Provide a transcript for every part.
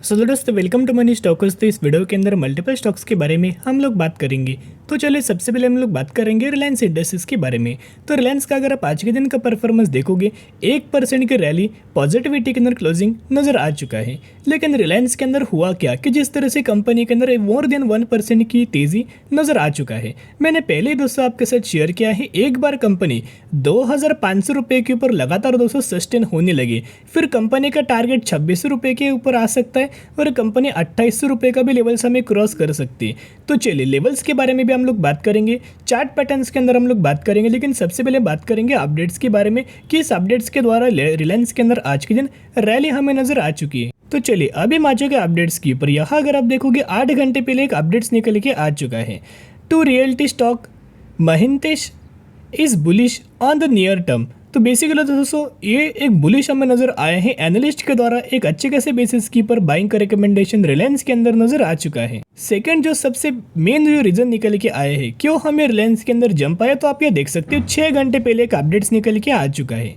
दोस्तों welcome to money stalkers. तो इस वीडियो के अंदर मल्टीपल स्टॉक्स के बारे में हम लोग बात करेंगे। तो चलिए सबसे पहले हम लोग बात करेंगे रिलायंस इंडस्ट्रीज के बारे में। तो रिलायंस का अगर आप आज के दिन का परफॉर्मेंस देखोगे 1% की रैली पॉजिटिविटी के अंदर क्लोजिंग नजर आ चुका है। लेकिन रिलायंस के अंदर हुआ क्या कि जिस तरह से कंपनी के अंदर मोर देन 1% की तेजी नजर आ चुका है। मैंने पहले ही दोस्तों आपके साथ शेयर किया है, एक बार कंपनी 2500 रुपये के ऊपर लगातार दोस्तों सस्टेन होने लगे, फिर कंपनी का टारगेट 2600 रुपये के ऊपर आ सकता है और कंपनी 2800 रुपये का भी लेवल्स हमें क्रॉस कर सकती है। तो चलिए लेवल्स के बारे में भी हम लोग बात करेंगे, चार्ट पैटर्न्स के अंदर हम लोग बात करेंगे, लेकिन सबसे पहले बात करेंगे अपडेट्स के बारे में कि इस अपडेट्स के द्वारा रिलायंस के अंदर आज के दिन रैली हमें नजर आ चुकी है। तो चलिए अभी हम आ चुके अपडेट्स के ऊपर। यहाँ अगर आप देखोगे 8 घंटे पहले एक अपडेट्स निकल के आ चुका है। टू रियल्टी स्टॉक महिंतेश is bullish on the near term. तो बेसिकली दोस्तों ये एक बुलिश हमें नजर आए हैं, एनालिस्ट के द्वारा एक अच्छे खासे बेसिस की पर बाइंग का रिकमेंडेशन रिलायंस के अंदर नजर आ चुका है। सेकंड जो सबसे मेन जो रीजन निकल के आए हैं क्यों हमें रिलायंस के अंदर जंप आया, तो आप ये देख सकते हो 6 घंटे पहले एक अपडेट्स निकल के आ चुका है।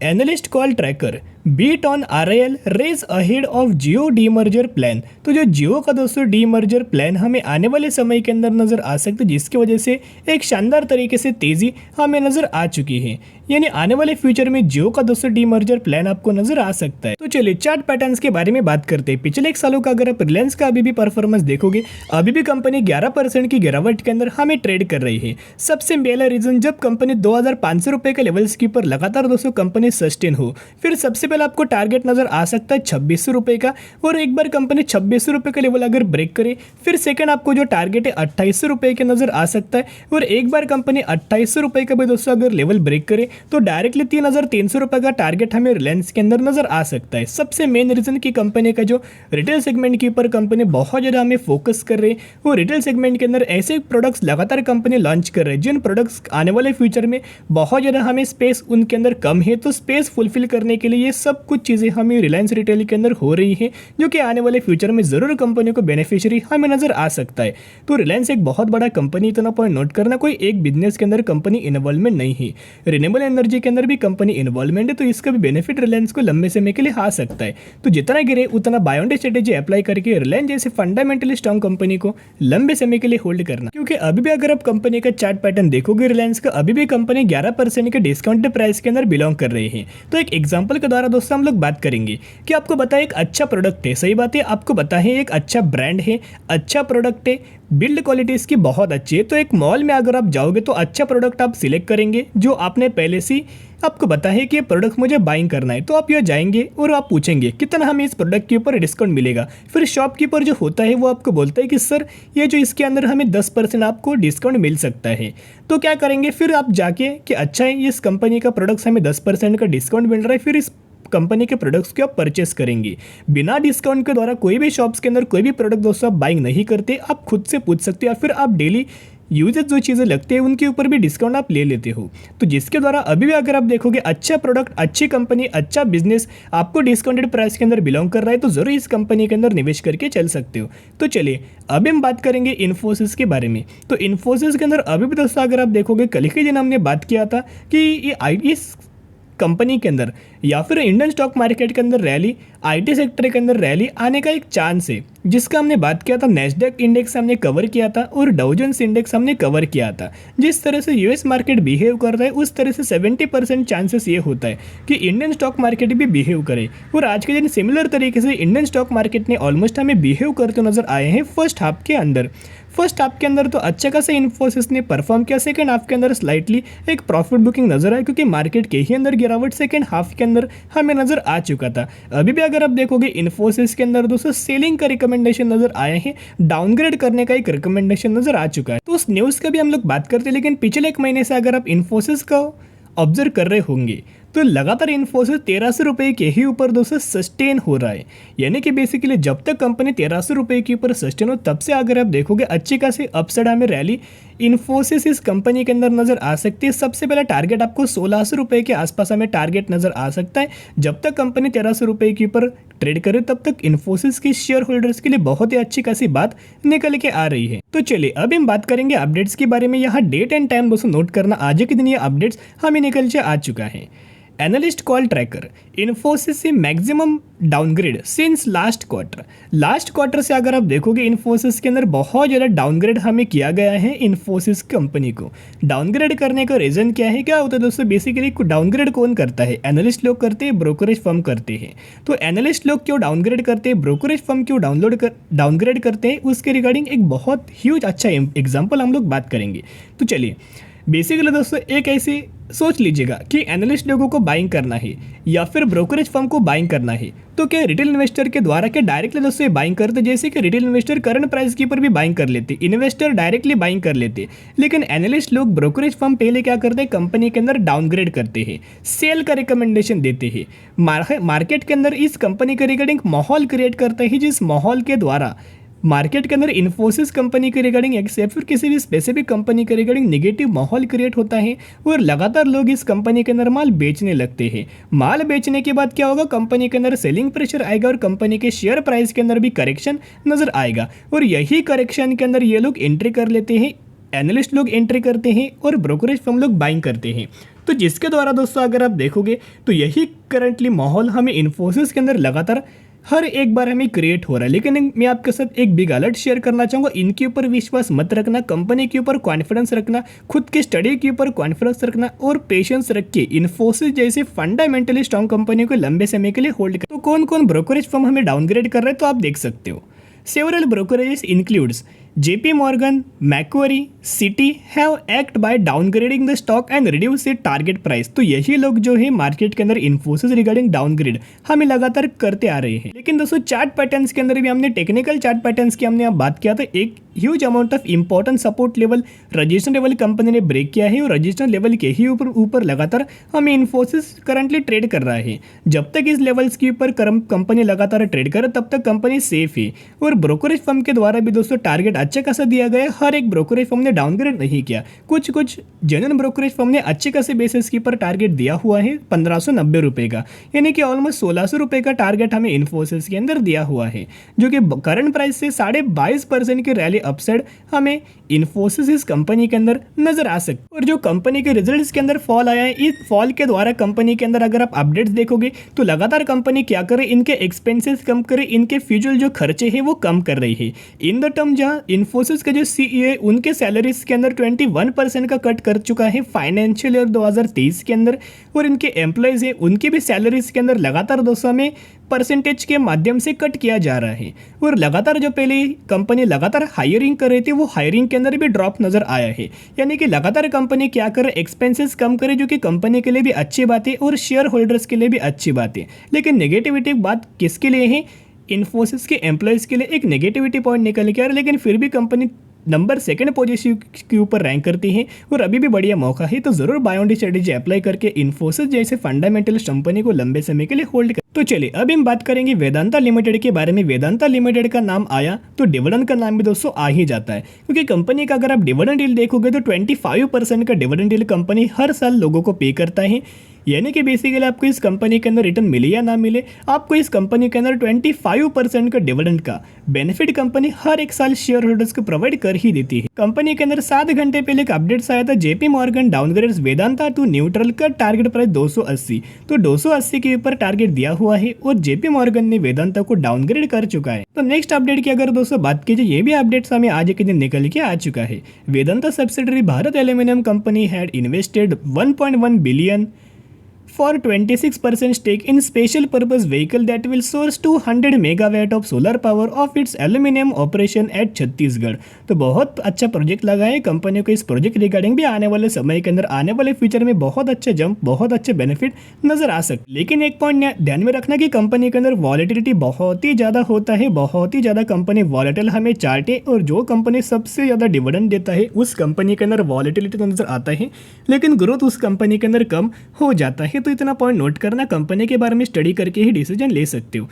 Analyst call tracker beat on RIL raise ahead of Jio demerger plan. तो जो जियो का दोस्तों डीमर्जर प्लान हमें आने वाले समय के अंदर नजर आ सकता है, जिसकी वजह से एक शानदार तरीके से तेजी हमें नजर आ चुकी है। यानी आने वाले फ्यूचर में जियो का दोस्तों डीमर्जर प्लान आपको नजर आ सकता है। तो चलिए चार्ट पैटर्न्स के बारे में बात करते हैं। पिछले एक सालों का अगर आप रिलायंस का अभी भी परफॉर्मेंस देखोगे, अभी भी कंपनी 11% की गिरावट के अंदर हमें ट्रेड कर रही है। सबसे पहला रीजन जब कंपनी 2500 रुपये के लेवल्स के ऊपर लगातार दोस्तों कंपनी सस्टेन हो, फिर सबसे पहले आपको टारगेट नजर आ सकता है 2600 रुपये का, और एक बार कंपनी 2600 रुपये का लेवल अगर ब्रेक करे, फिर सेकंड आपको जो टारगेट है 2800 रुपये के नजर आ सकता है, और एक बार कंपनी 2800 रुपये का भी दोस्तों अगर लेवल ब्रेक करे तो डायरेक्टली 3300 रुपये का टारगेट हमें रिलायंस के अंदर नजर आ सकता है। सबसे मेन रीजन की कंपनी का जो रिटेल सेगमेंट के ऊपर कंपनी बहुत ज्यादा हमें फोकस कर रही है, वो रिटेल सेगमेंट के अंदर ऐसे प्रोडक्ट्स लगातार कंपनी लॉन्च कर रही है जिन प्रोडक्ट्स आने वाले फ्यूचर में बहुत ज्यादा हमें स्पेस उनके अंदर कम है। तो स्पेस फुलफिल करने के लिए ये सब कुछ चीजें हमें रिलायंस रिटेल के अंदर हो रही है, जो कि आने वाले फ्यूचर में जरूर कंपनी को बेनिफिशियरी हमें नजर आ सकता है। तो रिलायंस एक बहुत बड़ा कंपनी, इतना पॉइंट नोट करना, कोई एक बिजनेस के अंदर कंपनी इन्वॉल्वमेंट नहीं है। रिन्यूएबल एनर्जी के अंदर भी कंपनी इन्वॉल्वमेंट है, तो इसका भी बेनिफिट रिलायंस को लंबे समय के लिए आ सकता है। तो जितना गिरे उतना बाय ऑन स्ट्रेटेजी अप्लाई करके रिलायंस जैसे फंडामेंटली स्ट्रॉन्ग कंपनी को लंबे समय के लिए होल्ड करना। क्योंकि अभी भी अगर आप कंपनी का चार्ट पैटर्न देखोगे रिलायंस का, अभी भी कंपनी 11% के डिस्काउंटेड प्राइस के अंदर बिलोंग कर रही है। तो एक एग्जांपल के द्वारा दोस्तों हम लोग बात करेंगे कि आपको बताए एक अच्छा प्रोडक्ट है, सही बात है, आपको बताए एक अच्छा ब्रांड है, अच्छा प्रोडक्ट है, बिल्ड क्वालिटी इसकी बहुत अच्छी है। तो एक मॉल में अगर आप जाओगे तो अच्छा प्रोडक्ट आप सिलेक्ट करेंगे जो आपने पहले से आपको पता है कि ये प्रोडक्ट मुझे बाइंग करना है। तो आप यहाँ जाएंगे और आप पूछेंगे कितना हमें इस प्रोडक्ट के ऊपर डिस्काउंट मिलेगा। फिर शॉपकीपर जो होता है वो आपको बोलता है कि सर ये जो इसके अंदर हमें 10% आपको डिस्काउंट मिल सकता है। तो क्या करेंगे, फिर आप जाके कि अच्छा है इस कंपनी का प्रोडक्ट्स हमें 10% का डिस्काउंट मिल रहा है, फिर इस कंपनी के प्रोडक्ट्स को आप परचेस करेंगे। बिना डिस्काउंट के द्वारा कोई भी शॉप्स के अंदर कोई भी प्रोडक्ट दोस्तों आप बाइंग नहीं करते, आप खुद से पूछ सकते हो, या फिर आप डेली यूजेज जो चीज़ें लगते हैं उनके ऊपर भी डिस्काउंट आप ले लेते हो। तो जिसके द्वारा अभी भी अगर आप देखोगे अच्छा प्रोडक्ट, अच्छी कंपनी, अच्छा बिजनेस आपको डिस्काउंटेड प्राइस के अंदर बिलोंग कर रहा है, तो जरूर इस कंपनी के अंदर निवेश करके चल सकते हो। तो चलिए अभी हम बात करेंगे इन्फोसिस के बारे में। तो इन्फोसिस के अंदर अभी भी दोस्तों अगर आप देखोगे कल के दिन हमने बात किया था कि ये इस कंपनी के अंदर या फिर इंडियन स्टॉक मार्केट के अंदर रैली, IT सेक्टर के अंदर रैली आने का एक चांस है, जिसका हमने बात किया था। नैस्डैक इंडेक्स हमने कवर किया था और डाउ जोन्स इंडेक्स हमने कवर किया था। जिस तरह से US मार्केट बिहेव कर रहा है उस तरह से 70% चांसेस ये होता है कि इंडियन स्टॉक मार्केट भी बिहेव करे। और आज के दिन सिमिलर तरीके से इंडियन स्टॉक मार्केट ने ऑलमोस्ट हमें बिहेव करते नजर आए हैं फर्स्ट हाफ के अंदर। फर्स्ट हाफ के अंदर तो अच्छा खासा इन्फोसिस ने परफॉर्म किया, सेकंड हाफ के अंदर स्लाइटली एक प्रॉफिट बुकिंग नजर आया, क्योंकि मार्केट के ही अंदर गिरावट सेकंड हाफ के अंदर हमें नजर आ चुका था। अभी भी अगर आप देखोगे इन्फोसिस के अंदर दोस्तों सेलिंग का रिकमेंडेशन नजर आए हैं, डाउनग्रेड करने का एक रिकमेंडेशन नजर आ चुका है। तो उस न्यूज़ का भी हम लोग बात करते हैं, लेकिन पिछले एक महीने से अगर आप इन्फोसिस का ऑब्जर्व कर रहे होंगे तो लगातार इन्फोसिस 1300 रुपये के ही ऊपर दोस्तों सस्टेन हो रहा है। यानी कि बेसिकली जब तक कंपनी 1300 रुपये के ऊपर सस्टेन हो, तब से अगर आप देखोगे अच्छी खासी अपसाइड हमें रैली इन्फोसिस इस कंपनी के अंदर नजर आ सकती है। सबसे पहला टारगेट आपको 1600 रुपये के आसपास हमें टारगेट नजर आ सकता है। जब तक कंपनी 1300 रुपये के ऊपर ट्रेड करे तब तक इन्फोसिस के शेयर होल्डर्स के लिए बहुत ही अच्छी खासी बात निकल के आ रही है। तो चलिए अभी हम बात करेंगे अपडेट्स के बारे में। यहाँ डेट एंड टाइम दोस्तों नोट करना, आज के दिन ये अपडेट्स हमें निकल के आ चुका है। एनालिस्ट कॉल ट्रैकर इन्फोसिस से maximum downgrade since last quarter से अगर आप देखोगे इन्फोसिस के अंदर बहुत ज़्यादा डाउनग्रेड हमें किया गया है। इन्फोसिस कंपनी को डाउनग्रेड करने का रीज़न क्या है, क्या होता है दोस्तों, बेसिकली डाउनग्रेड कौन करता है, एनालिस्ट लोग करते हैं, ब्रोकरेज फर्म करते हैं। तो एनालिस्ट लोग क्यों डाउनग्रेड करते हैं, ब्रोकरेज फर्म क्यों डाउनग्रेड करते हैं, उसके रिगार्डिंग एक बहुत ह्यूज अच्छा एग्जाम्पल हम लोग बात करेंगे। तो चलिए बेसिकली दोस्तों एक ऐसी सोच लीजिएगा कि एनालिस्ट लोगों को बाइंग करना है या फिर ब्रोकरेज फर्म को बाइंग करना है, तो क्या रिटेल इन्वेस्टर के द्वारा क्या डायरेक्टली दोस्तों बाइंग करते, जैसे कि रिटेल इन्वेस्टर करंट प्राइस के ऊपर भी बाइंग कर लेते, इन्वेस्टर डायरेक्टली बाइंग कर लेते, लेकिन एनालिस्ट लोग ब्रोकरेज फर्म पहले क्या करते हैं, कंपनी के अंदर डाउनग्रेड करते हैं, सेल का रिकमेंडेशन देते हैं, मार्केट के अंदर इस कंपनी के रिगार्डिंग माहौल क्रिएट करते हैं, जिस माहौल के द्वारा मार्केट के अंदर इन्फोसिस कंपनी के रिगार्डिंग या फिर किसी भी स्पेसिफिक कंपनी के रिगार्डिंग नेगेटिव माहौल क्रिएट होता है और लगातार लोग इस कंपनी के अंदर माल बेचने लगते हैं। माल बेचने के बाद क्या होगा, कंपनी के अंदर सेलिंग प्रेशर आएगा और कंपनी के शेयर प्राइस के अंदर भी करेक्शन नजर आएगा और यही करेक्शन के अंदर ये लोग एंट्री कर लेते हैं, एनालिस्ट लोग एंट्री करते हैं और ब्रोकरेज फर्म लोग बाइंग करते हैं। तो जिसके द्वारा दोस्तों अगर आप देखोगे तो यही करंटली माहौल हमें इन्फोसिस के अंदर लगातार हर एक बार हमें क्रिएट हो रहा है। लेकिन मैं आपके साथ एक बिग अलर्ट शेयर करना चाहूँगा, इनके ऊपर विश्वास मत रखना, कंपनी के ऊपर कॉन्फिडेंस रखना, खुद की स्टडी के ऊपर कॉन्फिडेंस रखना और पेशेंस रख के इन्फोसिस जैसे फंडामेंटली स्ट्रॉन्ग कंपनी को लंबे समय के लिए होल्ड कर। तो कौन कौन ब्रोकरेज फर्म हमें डाउनग्रेड कर रहे हैं तो आप देख सकते हो। Several brokerages includes JP Morgan, Macquarie, Citi have act by downgrading the stock and reduce its target price। तो यही लोग जो है मार्केट के अंदर इन्फोसिस रिगार्डिंग डाउनग्रेड हमें लगातार करते आ रहे हैं। लेकिन दोस्तों चार्ट पैटर्न्स के अंदर भी हमने टेक्निकल चार्ट पैटर्न्स की हमने अब बात किया, तो एक huge amount of important support level register level company ने ब्रेक किया है और रजिस्टर लेवल के ही ऊपर लगातार हमें इन्फोसिस करंटली ट्रेड कर रहा है। जब तक इस लेवल्स के ऊपर कंपनी लगातार ट्रेड करे तब तक कंपनी सेफ है और ब्रोकरेज फर्म के द्वारा भी दोस्तों टारगेट अच्छा खासा दिया गया। हर एक ब्रोकरेज फर्म ने डाउनग्रेड नहीं किया, कुछ जेन्युइन ब्रोकरेज फर्म ने अच्छे खासे बेसिस के ऊपर टारगेट दिया हुआ है 1590 रुपये का, यानी कि ऑलमोस्ट 1600 रुपये का टारगेट हमें इन्फोसिस के अंदर दिया हुआ है, जो कि करंट प्राइस से 22.5% की रैली अपसाइड हमें इन्फोसिस इस कंपनी के अंदर नजर आ सकती। और जो कंपनी के रिजल्ट्स के अंदर फॉल आया है, इस फॉल के द्वारा कंपनी के अंदर अगर आप अपडेट्स देखोगे तो लगातार कंपनी क्या करे, इनके एक्सपेंसेस कम करे, इनके फ्यूचर जो खर्चे हैं वो कम कर रही है। इन द टर्म जहां इन्फोसिस के जो CEO है उनके सैलरीज के अंदर 21% का कट कर चुका है फाइनेंशियल ईयर 2023 के अंदर, और इनके एम्प्लॉयज है उनके भी सैलरीज के अंदर लगातार 200 में परसेंटेज के माध्यम से कट किया जा रहा है। और लगातार जो पहले कंपनी लगातार हायरिंग कर रही थी वो हायरिंग के अंदर भी ड्रॉप नजर आया है, यानी कि लगातार कंपनी क्या करे, एक्सपेंसेस कम करे, जो कि कंपनी के लिए भी अच्छी बात है और शेयर होल्डर्स के लिए भी अच्छी बात है। लेकिन नेगेटिविटी बात किसके लिए है, इन्फोसिस के एम्प्लॉयज़ के लिए एक नेगेटिविटी पॉइंट निकल के आ रहा है, लेकिन फिर भी कंपनी नंबर 2 पोजीशन के ऊपर रैंक करती है और अभी भी बढ़िया मौका है। तो जरूर बाय ऑन स्ट्रेटेजी अप्लाई करके इन्फोसिस जैसे फंडामेंटल कंपनी को लंबे समय के लिए होल्ड कर। तो चलिए अब हम बात करेंगे वेदांता लिमिटेड के बारे में। वेदांता लिमिटेड का नाम आया तो डिविडेंड का नाम भी दोस्तों आ ही जाता है, क्योंकि कंपनी का अगर आप डिविडेंड डील देखोगे तो 25% का डिविडेंड डील कंपनी हर साल लोगों को पे करता है, यानी कि बेसिकली आपको इस कंपनी के अंदर रिटर्न मिले या ना मिले, आपको इस कंपनी के अंदर 25% का डिविडेंड का बेनिफिट कंपनी हर एक साल शेयर होल्डर्स को प्रोवाइड कर ही देती है। कंपनी के अंदर 7 घंटे पहले एक अपडेट्स आया था, JP Morgan downgrades Vedanta to neutral का टारगेट प्राइस 280, तो 280 के ऊपर टारगेट दिया हुआ है और JP Morgan ने वेदांता को डाउनग्रेड कर चुका है। तो नेक्स्ट अपडेट की अगर दोस्तों बात कीजिए, ये भी अपडेट्स हमें आज के दिन निकल के आ चुका है। Vedanta subsidiary Bharat aluminium company had invested 1.1 billion for 26% stake in special purpose vehicle that will source 200 megawatt of solar power of its aluminum operation at Chhattisgarh. तो बहुत अच्छा प्रोजेक्ट लगा है कंपनी को। इस प्रोजेक्ट रिगार्डिंग भी आने वाले समय के अंदर, आने वाले फ्यूचर में बहुत अच्छे जंप, बहुत अच्छे बेनिफिट नजर आ सकते। लेकिन एक पॉइंट ध्यान में रखना कि कंपनी के अंदर वॉलेटिलिटी बहुत ही ज़्यादा होता है, बहुत ही ज़्यादा कंपनी वॉलेटिल हमें चार्ट है, और जो कंपनी सबसे ज़्यादा डिविडेंड देता है उस कंपनी के अंदर वॉलेटिलिटी तो नजर आता है, लेकिन ग्रोथ उस कंपनी के अंदर कम हो जाता है। तो इतना पॉइंट नोट करना, कंपनी के बारे में स्टडी करके ही डिसीजन ले सकते हो।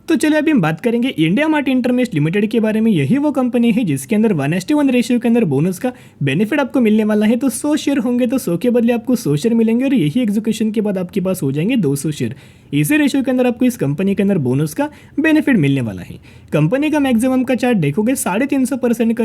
तो चलिए अभी हम बात करेंगे इंडिया मार्ट इंटरमेश लिमिटेड के बारे में। यही वो कंपनी है जिसके अंदर 1:1 रेशियो के अंदर बोनस का बेनिफिट आपको मिलने वाला है। तो 100 शेयर होंगे तो 100 के बदले आपको 100 शेयर मिलेंगे, और यही एग्जीक्यूशन के बाद आपके पास हो जाएंगे 200 शेयर। इसी रेशियो के अंदर आपको इस कंपनी के अंदर बोनस का बेनिफिट मिलने वाला है। कंपनी का मैक्सिमम का चार्ट देखोगे 350% का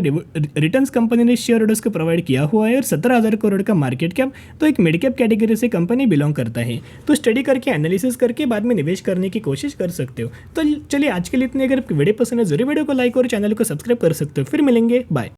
रिटर्न्स कंपनी ने शेयर होल्डर्स को प्रोवाइड किया हुआ है और 17,000 करोड़ का मार्केट कैप, तो एक मिड कैप कैटेगरी से कंपनी बिलोंग करता है। तो स्टडी करके एनालिसिस करके बाद में निवेश करने की कोशिश कर सकते हो। तो चलिए आज के लिए इतने, अगर वीडियो पसंद है जरूर वीडियो को लाइक और चैनल को सब्सक्राइब कर सकते हो। फिर मिलेंगे, बाय।